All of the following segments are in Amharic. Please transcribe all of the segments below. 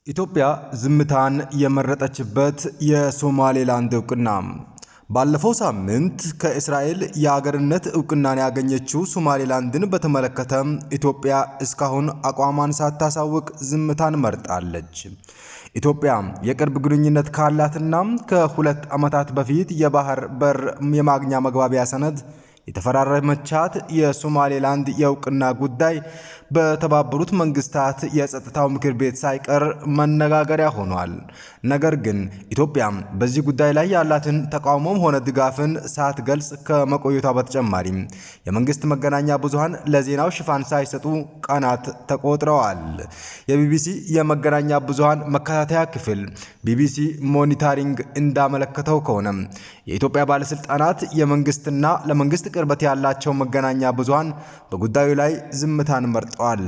ኢትዮጵያ ዝምታን የመረጠችበት የሶማሌላንድ እውቅና። ባለፈው ሳምንት ከእስራኤል የአገርነት እውቅናን ያገኘችው ሶማሌላንድን በተመለከተ ኢትዮጵያ እስካሁን አቋሟን ሳታሳውቅ ዝምታን መርጣለች። ኢትዮጵያ የቅርብ ግንኙነት ካላትና ከሁለት ዓመታት በፊት የባህር በር የማግኛ መግባቢያ ሰነድ የተፈራረመቻት የሶማሌላንድ የእውቅና ጉዳይ በተባበሩት መንግስታት የጸጥታው ምክር ቤት ሳይቀር መነጋገሪያ ሆኗል። ነገር ግን ኢትዮጵያ በዚህ ጉዳይ ላይ ያላትን ተቃውሞም ሆነ ድጋፍን ሳትገልጽ ከመቆየቷ በተጨማሪ የመንግስት መገናኛ ብዙሃን ለዜናው ሽፋን ሳይሰጡ ቀናት ተቆጥረዋል። የቢቢሲ የመገናኛ ብዙሃን መከታተያ ክፍል ቢቢሲ ሞኒታሪንግ እንዳመለከተው ከሆነ የኢትዮጵያ ባለስልጣናት የመንግስትና ለመንግስት ቅርበት ያላቸው መገናኛ ብዙሃን በጉዳዩ ላይ ዝምታን መርጠዋል።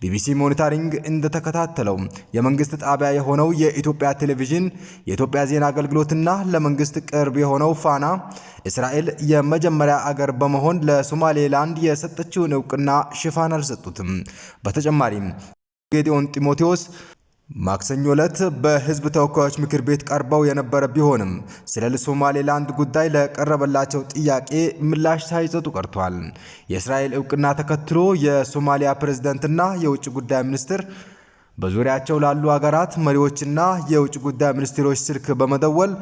ቢቢሲ ሞኒታሪንግ እንደተከታተለው የመንግስት ጣቢያ የሆነው የኢትዮጵያ ቴሌቪዥን፣ የኢትዮጵያ ዜና አገልግሎትና ለመንግስት ቅርብ የሆነው ፋና እስራኤል የመጀመሪያ አገር በመሆን ለሶማሌላንድ የሰጠችውን እውቅና ሽፋን አልሰጡትም። በተጨማሪም ጌዲዮን ጢሞቴዎስ ማክሰኞ ዕለት በህዝብ ተወካዮች ምክር ቤት ቀርበው የነበረ ቢሆንም ስለ ሶማሌላንድ ጉዳይ ለቀረበላቸው ጥያቄ ምላሽ ሳይሰጡ ቀርቷል። የእስራኤል እውቅና ተከትሎ የሶማሊያ ፕሬዝዳንትና የውጭ ጉዳይ ሚኒስትር በዙሪያቸው ላሉ ሀገራት መሪዎችና የውጭ ጉዳይ ሚኒስትሮች ስልክ በመደወል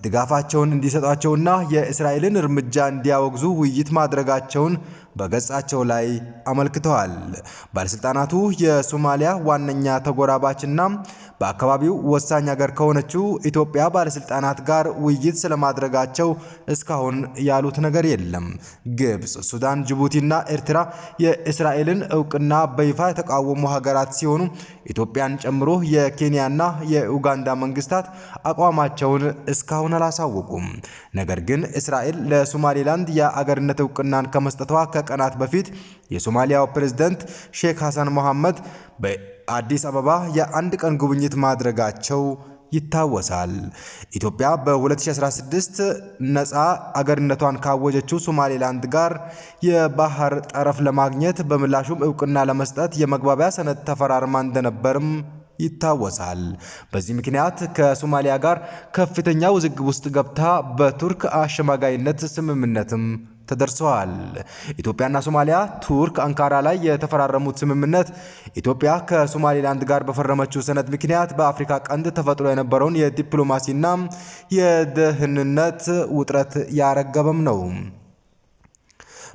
ድጋፋቸውን እንዲሰጧቸውና የእስራኤልን እርምጃ እንዲያወግዙ ውይይት ማድረጋቸውን በገጻቸው ላይ አመልክተዋል። ባለስልጣናቱ የሶማሊያ ዋነኛ ተጎራባችና በአካባቢው ወሳኝ ሀገር ከሆነችው ኢትዮጵያ ባለስልጣናት ጋር ውይይት ስለማድረጋቸው እስካሁን ያሉት ነገር የለም። ግብጽ፣ ሱዳን፣ ጅቡቲና ኤርትራ የእስራኤልን እውቅና በይፋ የተቃወሙ ሀገራት ሲሆኑ ኢትዮጵያን ጨምሮ የኬንያና የኡጋንዳ መንግስታት አቋማቸውን እስካሁን አላሳወቁም። ነገር ግን እስራኤል ለሶማሌላንድ የአገርነት እውቅናን ከመስጠቷ ከቀናት በፊት የሶማሊያው ፕሬዝዳንት ሼክ ሐሰን መሐመድ በአዲስ አበባ የአንድ ቀን ጉብኝት ማድረጋቸው ይታወሳል። ኢትዮጵያ በ2016 ነፃ አገርነቷን ካወጀችው ሶማሌላንድ ጋር የባህር ጠረፍ ለማግኘት በምላሹም እውቅና ለመስጠት የመግባቢያ ሰነድ ተፈራርማ እንደነበርም ይታወሳል። በዚህ ምክንያት ከሶማሊያ ጋር ከፍተኛ ውዝግብ ውስጥ ገብታ በቱርክ አሸማጋይነት ስምምነትም ተደርሰዋል። ኢትዮጵያና ሶማሊያ ቱርክ አንካራ ላይ የተፈራረሙት ስምምነት ኢትዮጵያ ከሶማሌላንድ ጋር በፈረመችው ሰነድ ምክንያት በአፍሪካ ቀንድ ተፈጥሮ የነበረውን የዲፕሎማሲና የደህንነት ውጥረት ያረገበም ነው።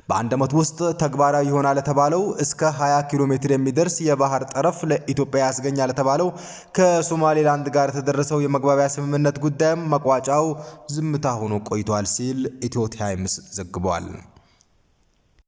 በአንድ ዓመት ውስጥ ተግባራዊ ይሆናል የተባለው እስከ 20 ኪሎ ሜትር የሚደርስ የባህር ጠረፍ ለኢትዮጵያ ያስገኛል የተባለው ከሶማሌላንድ ጋር የተደረሰው የመግባቢያ ስምምነት ጉዳይም መቋጫው ዝምታ ሆኖ ቆይቷል ሲል ኢትዮ ታይምስ ዘግቧል።